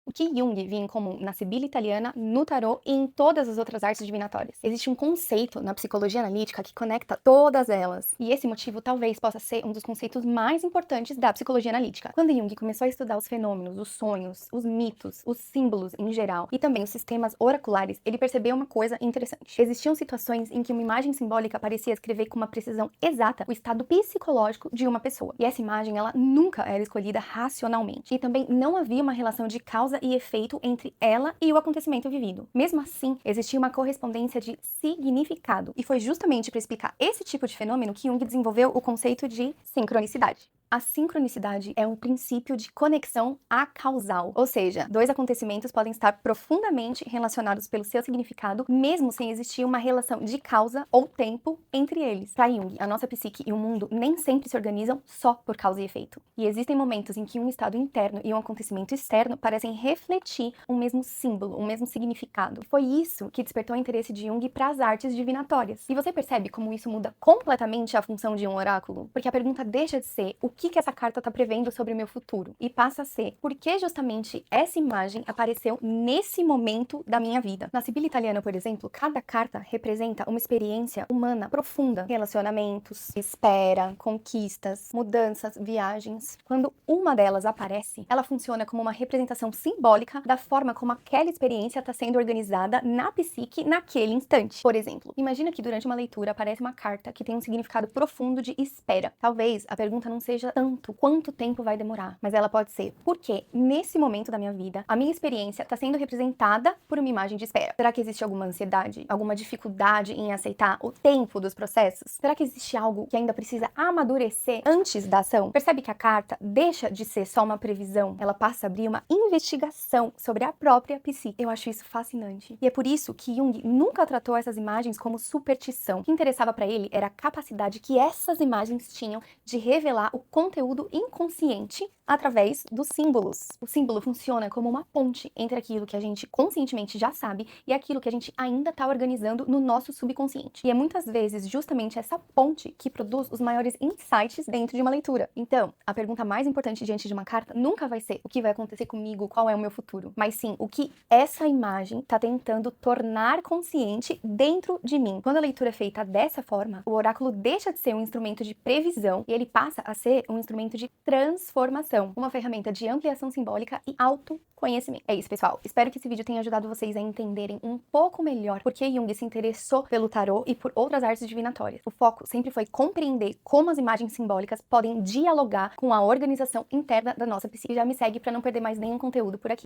O que Jung via em comum na Sibila italiana, no tarô e em todas as outras artes divinatórias? Existe um conceito na psicologia analítica que conecta todas elas, e esse motivo talvez possa ser um dos conceitos mais importantes da psicologia analítica. Quando Jung começou a estudar os fenômenos, os sonhos, os mitos, os símbolos em geral, e também os sistemas oraculares, ele percebeu uma coisa interessante. Existiam situações em que uma imagem simbólica parecia escrever com uma precisão exata o estado psicológico de uma pessoa, e essa imagem ela nunca era escolhida racionalmente, e também não havia uma relação de causa e efeito entre ela e o acontecimento vivido. Mesmo assim, existia uma correspondência de significado, e foi justamente para explicar esse tipo de fenômeno que Jung desenvolveu o conceito de sincronicidade. A sincronicidade é um princípio de conexão acausal, ou seja, dois acontecimentos podem estar profundamente relacionados pelo seu significado, mesmo sem existir uma relação de causa ou tempo entre eles. Para Jung, a nossa psique e o mundo nem sempre se organizam só por causa e efeito. E existem momentos em que um estado interno e um acontecimento externo parecem refletir um mesmo símbolo, um mesmo significado. Foi isso que despertou o interesse de Jung para as artes divinatórias. E você percebe como isso muda completamente a função de um oráculo? Porque a pergunta deixa de ser o que essa carta está prevendo sobre o meu futuro e passa a ser por que justamente essa imagem apareceu nesse momento da minha vida. Na Sibila italiana, por exemplo, cada carta representa uma experiência humana profunda, relacionamentos, espera, conquistas, mudanças, viagens. Quando uma delas aparece, ela funciona como uma representação simbólica da forma como aquela experiência está sendo organizada na psique naquele instante. Por exemplo, imagina que durante uma leitura aparece uma carta que tem um significado profundo de espera. Talvez a pergunta não seja tanto quanto tempo vai demorar, mas ela pode ser porque nesse momento da minha vida, a minha experiência está sendo representada por uma imagem de espera. Será que existe alguma ansiedade, alguma dificuldade em aceitar o tempo dos processos? Será que existe algo que ainda precisa amadurecer antes da ação? Percebe que a carta deixa de ser só uma previsão, ela passa a abrir uma investigação sobre a própria psique. Eu acho isso fascinante. E é por isso que Jung nunca tratou essas imagens como superstição. O que interessava para ele era a capacidade que essas imagens tinham de revelar o conteúdo inconsciente através dos símbolos. O símbolo funciona como uma ponte entre aquilo que a gente conscientemente já sabe e aquilo que a gente ainda está organizando no nosso subconsciente. E é muitas vezes justamente essa ponte que produz os maiores insights dentro de uma leitura. Então, a pergunta mais importante diante de uma carta nunca vai ser o que vai acontecer comigo, qual é o meu futuro, mas sim o que essa imagem está tentando tornar consciente dentro de mim. Quando a leitura é feita dessa forma, o oráculo deixa de ser um instrumento de previsão e ele passa a ser um instrumento de transformação, uma ferramenta de ampliação simbólica e autoconhecimento. É isso, pessoal. Espero que esse vídeo tenha ajudado vocês a entenderem um pouco melhor por que Jung se interessou pelo tarô e por outras artes divinatórias. O foco sempre foi compreender como as imagens simbólicas podem dialogar com a organização interna da nossa psique. Já me segue para não perder mais nenhum conteúdo por aqui.